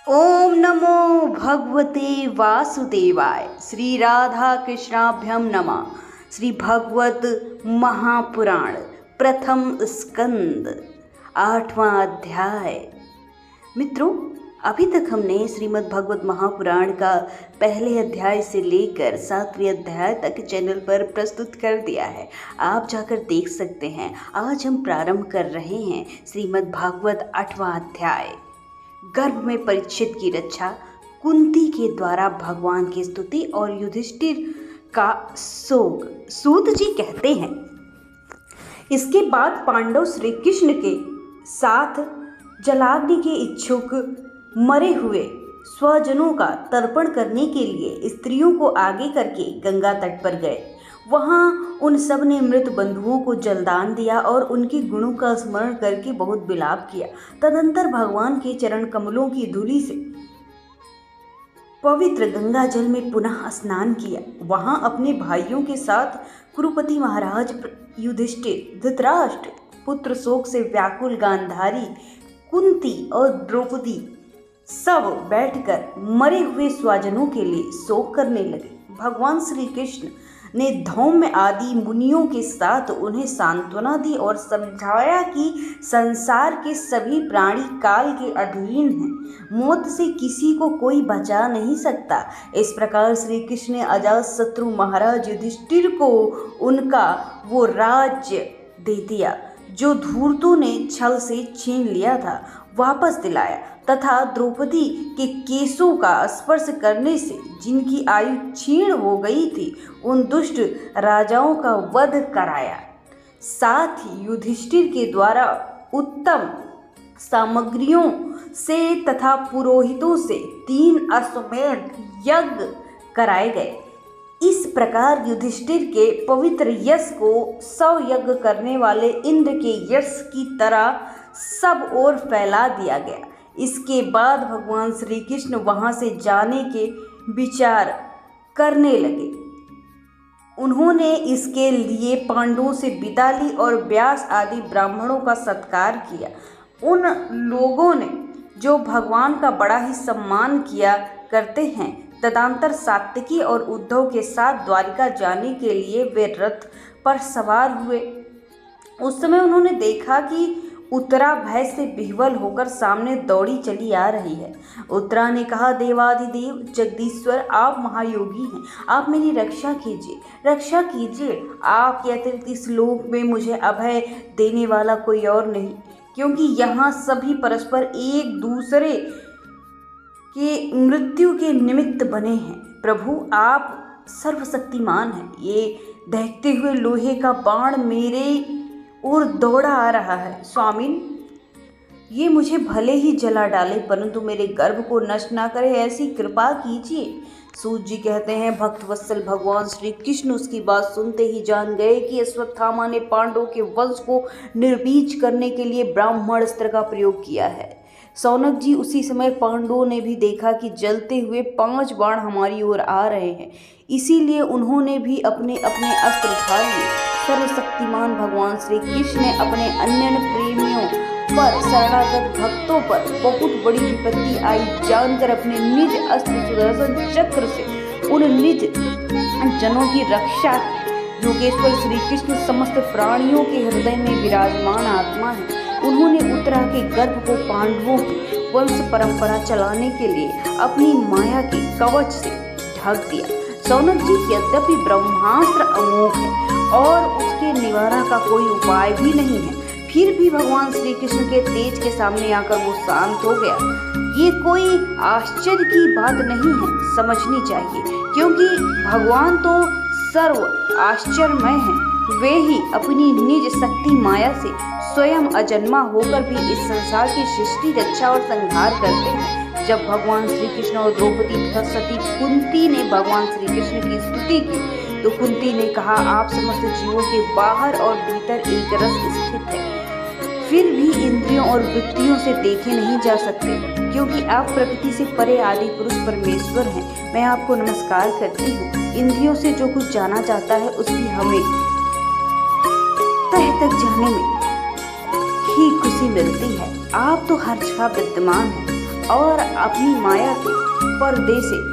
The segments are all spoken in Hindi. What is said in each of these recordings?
ओम नमो भगवते वासुदेवाय। श्री राधा कृष्णाभ्यम नमः। श्री भगवत महापुराण प्रथम स्कंद 8वां अध्याय। मित्रों, अभी तक हमने श्रीमद् भगवत महापुराण का पहले अध्याय से लेकर 7वें अध्याय तक चैनल पर प्रस्तुत कर दिया है। आप जाकर देख सकते हैं। आज हम प्रारंभ कर रहे हैं श्रीमद् भागवत 8वां अध्याय। गर्भ में परीक्षित की रक्षा, कुंती के द्वारा भगवान की स्तुति और युधिष्ठिर का शोक। सूत जी कहते हैं, इसके बाद पांडव श्री कृष्ण के साथ जलाग्नि के इच्छुक मरे हुए स्वजनों का तर्पण करने के लिए स्त्रियों को आगे करके गंगा तट पर गए। वहाँ उन सब ने मृत बंधुओं को जलदान दिया और उनके गुणों का स्मरण करके बहुत विलाप किया। तदंतर भगवान के चरण कमलों की धूलि से पवित्र गंगा जल में पुनः स्नान किया। वहाँ अपने भाइयों के साथ कुरुपति महाराज युधिष्ठिर, धृतराष्ट्र पुत्र शोक से व्याकुल गांधारी, कुंती और द्रौपदी सब बैठकर मरे हुए स्वजनों के लिए शोक करने लगे। भगवान श्री कृष्ण ने धौम्य आदि मुनियों के साथ उन्हें सांत्वना दी और समझाया कि संसार के सभी प्राणी काल के अधीन हैं, मौत से किसी को कोई बचा नहीं सकता। इस प्रकार श्री कृष्ण ने अजातशत्रु महाराज युधिष्ठिर को उनका वो राज्य दे दिया जो धूर्तों ने छल से छीन लिया था, वापस दिलाया तथा द्रौपदी के केशों का स्पर्श करने से जिनकी आयु क्षीण हो गई थी उन दुष्ट राजाओं का वध कराया। साथ ही युधिष्ठिर के द्वारा उत्तम सामग्रियों से तथा पुरोहितों से 3 अश्वमेध यज्ञ कराए गए। इस प्रकार युधिष्ठिर के पवित्र यश को 100 यज्ञ करने वाले इंद्र के यश की तरह सब ओर फैला दिया गया। इसके बाद भगवान श्री कृष्ण वहां से जाने के विचार करने लगे। उन्होंने इसके लिए पांडवों से विदा ली और व्यास आदि ब्राह्मणों का सत्कार किया। उन लोगों ने जो भगवान का बड़ा ही सम्मान किया करते हैं। तदंतर सात्विकी और उद्धव के साथ द्वारिका जाने के लिए वे रथ पर सवार हुए। उस समय उन्होंने देखा कि उत्तरा भय से विह्वल होकर सामने दौड़ी चली आ रही है। उत्तरा ने कहा, देवाधिदेव जगदीश्वर, आप महायोगी हैं, आप मेरी रक्षा कीजिए, रक्षा कीजिए। आपके अतिरिक्त इस लोक में मुझे अभय देने वाला कोई और नहीं, क्योंकि यहाँ सभी परस्पर एक दूसरे के मृत्यु के निमित्त बने हैं। प्रभु, आप सर्वशक्तिमान हैं। ये दहकते हुए लोहे का बाण मेरे और दौड़ा आ रहा है। स्वामिन, ये मुझे भले ही जला डाले परंतु मेरे गर्भ को नष्ट ना करे, ऐसी कृपा कीजिए। सूत जी कहते हैं, भक्तवत्सल भगवान श्री कृष्ण उसकी बात सुनते ही जान गए कि अश्वत्थामा ने पांडवों के वंश को निर्बीज करने के लिए ब्राह्मण अस्त्र का प्रयोग किया है। सौनक जी, उसी समय पांडवों ने भी देखा कि जलते हुए 5 बाण हमारी ओर आ रहे हैं, इसीलिए उन्होंने भी अपने अपने अस्त्र उठा लिए। सर्वशक्तिमान भगवान श्री कृष्ण ने अपने अन्य प्रेमियों पर, शरणागत भक्तों पर बहुत बड़ी विपत्ति आई जानकर अपने निज अस्त्र सुदर्शन चक्र से उन निज जनों की रक्षा की। योगेश्वर श्री कृष्ण समस्त प्राणियों के हृदय में विराजमान आत्मा है। उन्होंने उत्तरा के गर्भ को पांडवों की वंश परंपरा चलाने के लिए अपनी माया के कवच से ढक दिया। सौनक जी, यद्यपि ब्रह्मास्त्र अमोघ है और उसके निवारण का कोई उपाय भी नहीं है, फिर भी भगवान श्री कृष्ण के तेज के सामने आकर वो शांत हो गया। ये कोई आश्चर्य की बात नहीं है, समझनी चाहिए, क्योंकि भगवान तो सर्व आश्चर्यमय है। वे ही अपनी निज शक्ति माया से स्वयं अजन्मा होकर भी इस संसार की सृष्टि, रक्षा और संहार करते हैं। जब भगवान श्री कृष्ण और द्रौपदी तथा सती कुंती ने भगवान श्री कृष्ण की स्तुति की तो कुंती ने कहा, आप समस्त जीवों के बाहर और भीतर एक रस स्थित है, फिर भी इंद्रियों और वृत्तियों से देखे नहीं जा सकते, क्योंकि आप प्रकृति से परे आदि पुरुष परमेश्वर हैं। मैं आपको नमस्कार करती हूँ। इंद्रियों से जो कुछ जाना जाता है उसकी हमें तह तक जाने में ही खुशी मिलती है। आप तो हर जगह विद्यमान हैं। और अपनी माया के पर्दे से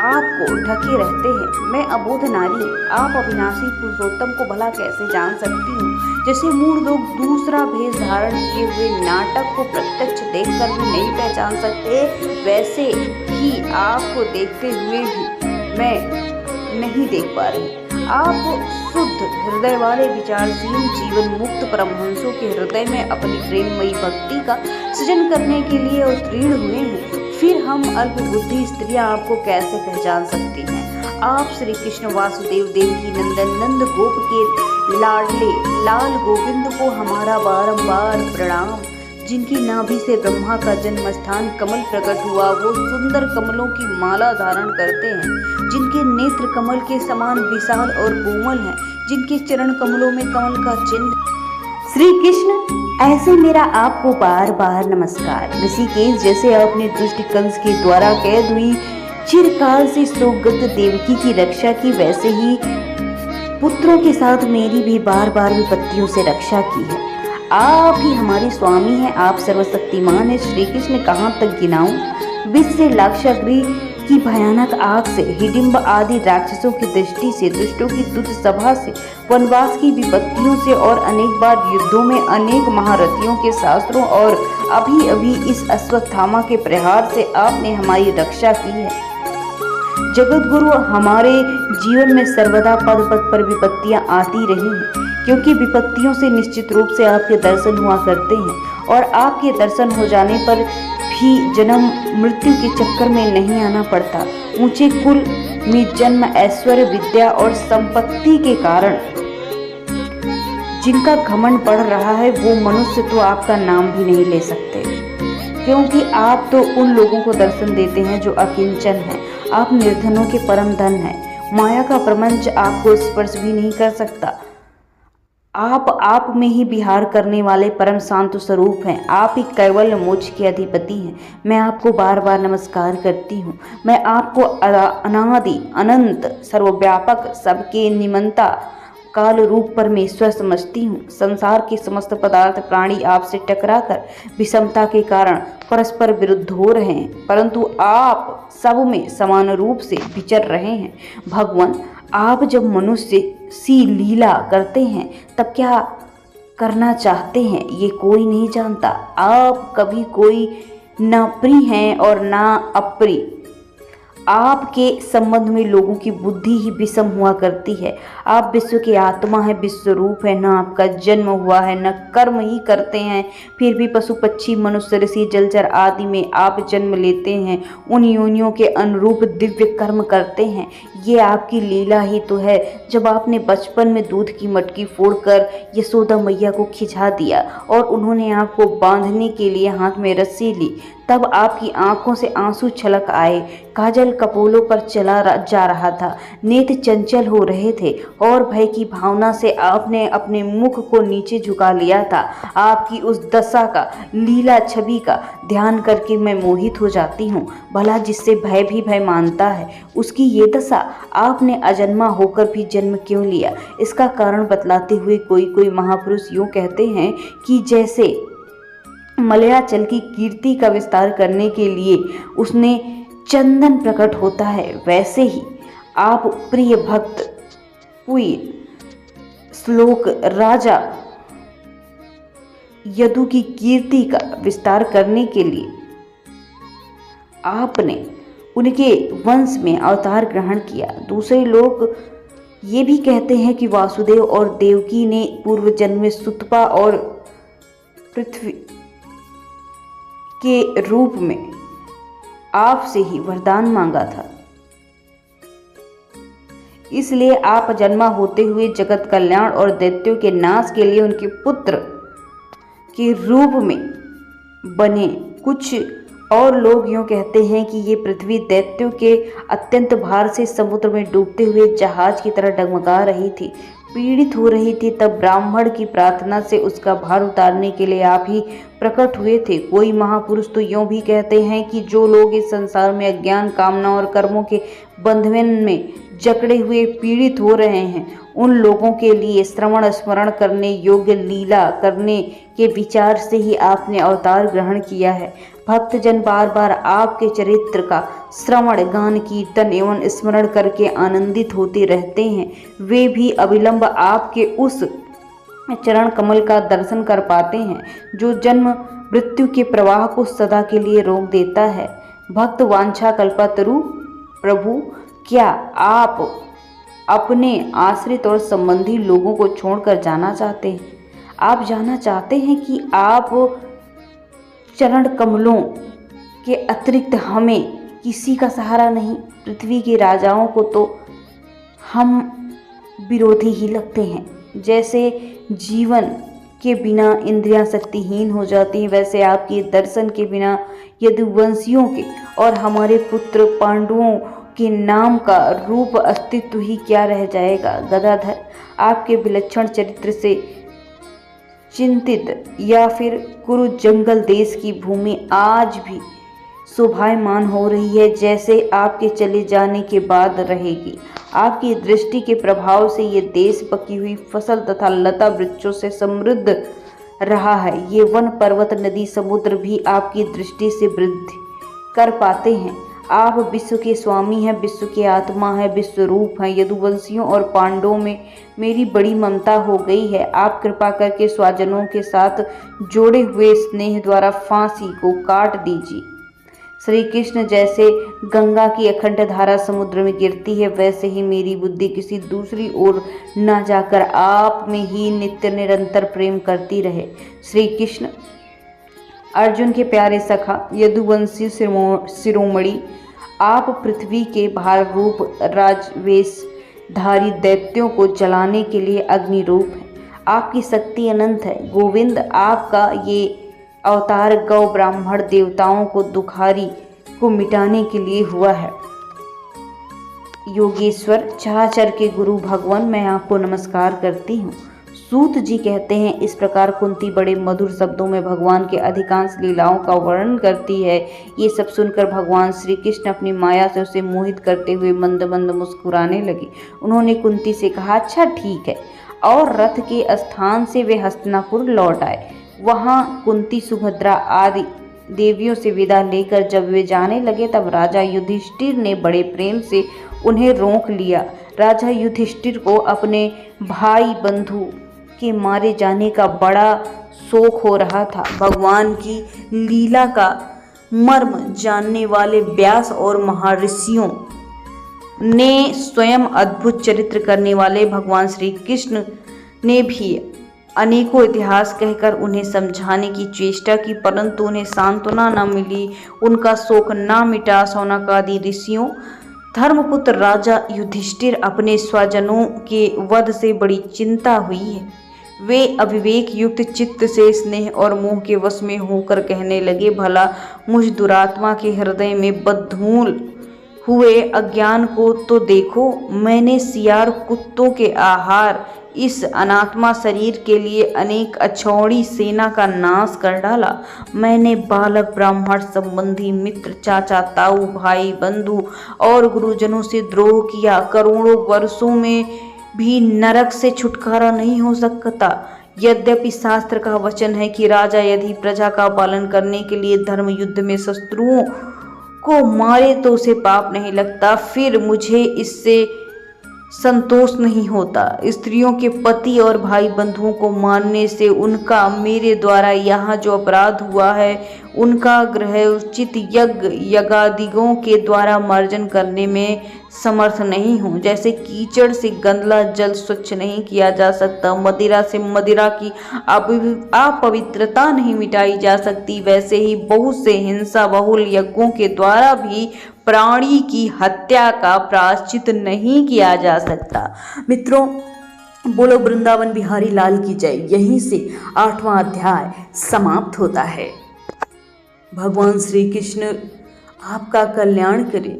आपको ढके रहते हैं। मैं अबोध नारी आप अविनाशी पुरुषोत्तम को भला कैसे जान सकती हूँ? जैसे मूढ़ लोग दूसरा भेष धारण किए हुए नाटक को प्रत्यक्ष देखकर भी नहीं पहचान सकते, वैसे ही आपको देखते हुए भी मैं नहीं देख पा रही। आप शुद्ध हृदय वाले विचारशील जीवन मुक्त परमहंसों के हृदय में अपनी प्रेममयी भक्ति का सृजन करने के लिए उत्तीर्ण हुए हैं। फिर हम अल्पबुद्धि स्त्रियां आपको कैसे पहचान सकती हैं? आप श्री कृष्ण वासुदेव देवकी नंदन नंद गोप के लाडले लाल गोविंद को हमारा बारंबार प्रणाम। जिनकी नाभि से ब्रह्मा का जन्म स्थान कमल प्रकट हुआ, वो सुंदर कमलों की माला धारण करते हैं। जिनके नेत्र कमल के समान विशाल और कोमल हैं, जिनके चरण कमलों में कमल का चिन्ह। श्री कृष्ण, ऐसे मेरा आपको बार बार नमस्कार। ऋषिकेश जैसे अपने दुष्ट कंस के द्वारा कैद हुई चिरकाल से शोकग्रस्त देवकी की रक्षा की, वैसे ही पुत्रों के साथ मेरी भी बार बार विपत्तियों से रक्षा की है। आप ही हमारे स्वामी हैं, आप सर्वशक्तिमान हैं। श्री कृष्ण, कहाँ तक गिनाऊं? विष से लाक्षागृह की भयानक आग से, हिडिंब आदि राक्षसों की दृष्टि से, दुष्टों की दुष्ट सभा से, वनवास की विपत्तियों से और अनेक बार युद्धों में अनेक महारथियों के शास्त्रों और अभी अभी इस अश्वत्थामा के प्रहार से आपने हमारी रक्षा की है। जगत गुरु, हमारे जीवन में सर्वदा पद पद पर विपत्तियां आती रही हैं, क्योंकि विपत्तियों से निश्चित रूप से आपके दर्शन हुआ करते हैं और आपके दर्शन हो जाने पर भी जन्म मृत्यु के चक्कर में नहीं आना पड़ता। ऊंचे कुल में जन्म, ऐश्वर्य, विद्या और संपत्ति के कारण जिनका घमंड बढ़ रहा है, वो मनुष्य तो आपका नाम भी नहीं ले सकते, क्योंकि आप तो उन लोगों को दर्शन देते हैं जो अकिंचन हैं। आप निर्धनों के परम धन हैं। माया का प्रपंच आपको स्पर्श भी नहीं कर सकता। आप में ही विहार करने वाले परम शांत स्वरूप हैं। आप ही कैवल्य मोक्ष के अधिपति हैं। मैं आपको बार बार नमस्कार करती हूँ। मैं आपको अनादि अनंत सर्वव्यापक सबके निमंता काल रूप परमेश्वर समझती हूँ। संसार के समस्त पदार्थ प्राणी आपसे टकराकर विषमता के कारण परस्पर विरुद्ध हो रहे हैं, परंतु आप सब में समान रूप से विचर रहे हैं। भगवान, आप जब मनुष्य सी लीला करते हैं तब क्या करना चाहते हैं ये कोई नहीं जानता। आप कभी कोई ना प्रिय हैं और ना अप्रिय। आपके संबंध में लोगों की बुद्धि ही विषम हुआ करती है। आप विश्व की आत्मा है, विश्व रूप है, न आपका जन्म हुआ है, न कर्म ही करते हैं, फिर भी पशु पक्षी मनुष्य ऋषि जलचर आदि में आप जन्म लेते हैं, उन योनियों के अनुरूप दिव्य कर्म करते हैं। ये आपकी लीला ही तो है। जब आपने बचपन में दूध की मटकी फोड़कर यशोदा मैया को खिंचा दिया और उन्होंने आपको बांधने के लिए हाथ में रस्सी ली, तब आपकी आंखों से आंसू छलक आए, काजल कपोलों पर चला जा रहा था, नेत्र चंचल हो रहे थे और भय की भावना से आपने अपने मुख को नीचे झुका लिया था। आपकी उस दशा का, लीला छवि का ध्यान करके मैं मोहित हो जाती हूँ। भला जिससे भय भी भय मानता है, उसकी ये दशा। आपने अजन्मा होकर भी जन्म क्यों लिया? इसका कारण बतलाते हुए कोई महापुरुष यूँ कहते हैं कि जैसे मलयाचल की कीर्ति का विस्तार करने के लिए उसने चंदन प्रकट होता है, वैसे ही आप प्रिय भक्त पुई श्लोक राजा यदु की कीर्ति का विस्तार करने के लिए आपने उनके वंश में अवतार ग्रहण किया। दूसरे लोग ये भी कहते हैं कि वासुदेव और देवकी ने पूर्व जन्म में सुतपा और पृथ्वी के रूप में आपसे ही वरदान मांगा था, इसलिए आप जन्मा होते हुए जगत कल्याण और दैत्यों के नाश के लिए उनके पुत्र के रूप में बने। कुछ और लोग यूँ कहते हैं कि ये पृथ्वी दैत्यों के अत्यंत भार से समुद्र में डूबते हुए जहाज की तरह डगमगा रही थी, पीड़ित हो रही थी। तब ब्राह्मण की प्रार्थना से उसका भार उतारने के लिए आप ही प्रकट हुए थे। कोई महापुरुष तो यूँ भी कहते हैं कि जो लोग इस संसार में अज्ञान, कामना और कर्मों के बंधन में जकड़े हुए पीड़ित हो रहे हैं, उन लोगों के लिए श्रवण स्मरण करने योग्य लीला करने के विचार से ही आपने अवतार ग्रहण किया है। भक्तजन बार बार आपके चरित्र का श्रवण, गान, कीर्तन एवं स्मरण करके आनंदित होते रहते हैं। वे भी अविलंब आपके उस चरण कमल का दर्शन कर पाते हैं जो जन्म मृत्यु के प्रवाह को सदा के लिए रोक देता है। भक्त वांछा कल्पतरु प्रभु, क्या आप अपने आश्रित और संबंधी लोगों को छोड़कर जाना चाहते हैं? आप जानना चाहते हैं कि आप चरण कमलों के अतिरिक्त हमें किसी का सहारा नहीं। पृथ्वी के राजाओं को तो हम विरोधी ही लगते हैं। जैसे जीवन के बिना इंद्रियां शक्तिहीन हो जाती हैं, वैसे आपके दर्शन के बिना यदुवंशियों के और हमारे पुत्र पांडवों के नाम का रूप अस्तित्व ही क्या रह जाएगा। गदाधर, आपके विलक्षण चरित्र से चिंतित या फिर कुरु जंगल देश की भूमि आज भी शोभायमान हो रही है, जैसे आपके चले जाने के बाद रहेगी। आपकी दृष्टि के प्रभाव से ये देश पकी हुई फसल तथा लता वृक्षों से समृद्ध रहा है। ये वन, पर्वत, नदी, समुद्र भी आपकी दृष्टि से वृद्धि कर पाते हैं। आप विश्व के स्वामी हैं, विश्व के आत्मा हैं, विश्व रूप हैं। यदुवंशियों और पांडवों में मेरी बड़ी ममता हो गई है। आप कृपा करके स्वजनों के साथ जोड़े हुए स्नेह द्वारा फांसी को काट दीजिए। श्री कृष्ण जैसे गंगा की अखंड धारा समुद्र में गिरती है, वैसे ही मेरी बुद्धि किसी दूसरी ओर न जाकर आप में ही नित्य निरंतर प्रेम करती रहे। श्री कृष्ण, अर्जुन के प्यारे सखा, यदुवंशी शिरोमणि, आप पृथ्वी के भार रूप राजवेशधारी दैत्यों को जलाने के लिए अग्नि रूप हैं। आपकी शक्ति अनंत है। गोविंद, आपका ये अवतार गौ ब्राह्मण देवताओं को दुखारी को मिटाने के लिए हुआ है। योगेश्वर, चराचर के गुरु भगवान, मैं आपको नमस्कार करती हूँ। सूत जी कहते हैं, इस प्रकार कुंती बड़े मधुर शब्दों में भगवान के अधिकांश लीलाओं का वर्णन करती है। ये सब सुनकर भगवान श्री कृष्ण अपनी माया से उसे मोहित करते हुए मंद मंद मुस्कुराने लगे। उन्होंने कुंती से कहा, अच्छा ठीक है। और रथ के स्थान से वे हस्तिनापुर लौट आए। वहाँ कुंती, सुभद्रा आदि देवियों से विदा लेकर जब वे जाने लगे, तब राजा युधिष्ठिर ने बड़े प्रेम से उन्हें रोक लिया। राजा युधिष्ठिर को अपने भाई बंधु के मारे जाने का बड़ा शोक हो रहा था। भगवान की लीला का मर्म जानने वाले व्यास और महर्षियों ने स्वयं अद्भुत चरित्र करने वाले भगवान श्री कृष्ण ने भी अनेकों इतिहास कहकर उन्हें समझाने की चेष्टा की, परंतु उन्हें सांत्वना न मिली, उनका शोक न मिटा। शौनक आदि ऋषियों, धर्मपुत्र राजा युधिष्ठिर अपने स्वजनों के वध से बड़ी चिंता हुई है। वे अविवेक युक्त चित्त से स्नेह और मोह के वश में होकर कहने लगे, भला मुझ दुरात्मा के हृदय में बद्धमूल हुए अज्ञान को तो देखो। मैंने सियार कुत्तों के आहार इस अनात्मा शरीर के लिए अनेक अछौड़ी सेना का नाश कर डाला। मैंने बालक, ब्राह्मण, संबंधी, मित्र, चाचा, ताऊ, भाई, बंधु और गुरुजनों से द्रोह किया। करोड़ों वर्षों में भी नरक से छुटकारा नहीं हो सकता। यद्यपि शास्त्र का वचन है कि राजा यदि प्रजा का पालन करने के लिए धर्म युद्ध में शत्रुओं को मारे तो उसे पाप नहीं लगता, फिर मुझे इससे संतोष नहीं होता। स्त्रियों के पति और भाई बंधुओं को मारने से उनका मेरे द्वारा यहाँ जो अपराध हुआ है, उनका गृहोचित यज्ञ यज्ञादियों के द्वारा मार्जन करने में समर्थ नहीं हूँ। जैसे कीचड़ से गंदला जल स्वच्छ नहीं किया जा सकता, मदिरा से मदिरा की अपवित्रता नहीं मिटाई जा सकती, वैसे ही बहुत से हिंसा बहुल यज्ञों के द्वारा भी प्राणी की हत्या का प्रायश्चित नहीं किया जा सकता। मित्रों, बोलो वृंदावन बिहारी लाल की जय। यहीं से 8वां अध्याय समाप्त होता है। भगवान श्री कृष्ण आपका कल्याण करें।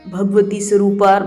भगवती स्वरूपा